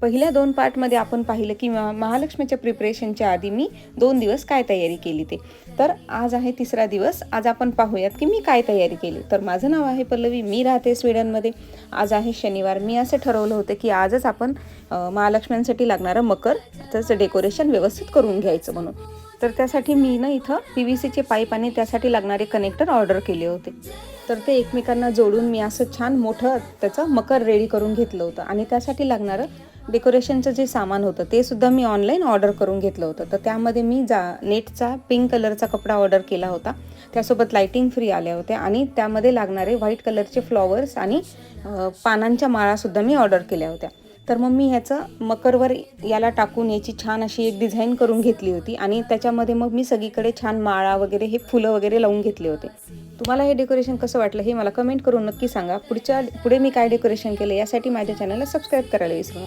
पहिल्या 2 पार्टमध्ये आपण पाहिलं की महालक्ष्मीच्या प्रिपरेशनच्या आधी मी 2 दिवस काय तयारी केली ते. तर आज आहे 3रा दिवस. आज आपण पाहूयात की मी काय तयारी केली. तर माझं नाव आहे पल्लवी, मी राहते स्वीडनमध्ये. आज आहे शनिवार. मी असं ठरवलं होतं की आजच आपण महालक्ष्म्यांसाठी लागणारं मकर त्याचं डेकोरेशन व्यवस्थित करून घ्यायचं म्हणून. तर त्यासाठी मी ना इथं PVCचे पाईप आणि त्यासाठी लागणारे कनेक्टर ऑर्डर केले होते. तर ते एकमेकांना जोडून मी असं छान मोठं त्याचं मकर रेडी करून घेतलं होतं आणि त्यासाठी लागणारं डेकोरेशनचं जे सामान होतं ते सुद्धा मी ऑनलाईन ऑर्डर करून घेतलं होतं. तर त्यामध्ये मी नेटचा पिंक कलरचा कपडा ऑर्डर केला होता. त्यासोबत लाईटिंग फ्री आल्या होत्या आणि त्यामध्ये लागणारे व्हाईट कलरचे फ्लॉवर्स आणि पानांच्या माळासुद्धा मी ऑर्डर केल्या होत्या. तर मग मी ह्याचं मकरवर याला टाकून याची छान अशी एक डिझाईन करून घेतली होती आणि त्याच्यामध्ये मग मी सगळीकडे छान माळा वगैरे हे फुलं वगैरे लावून घेतले होते. तुम्हाला हे डेकोरेशन कसं वाटलं हे मला कमेंट करून नक्की सांगा. पुढे मी काय डेकोरेशन केलं यासाठी माझ्या चॅनलला सबस्क्राईब करायला विसरू नका.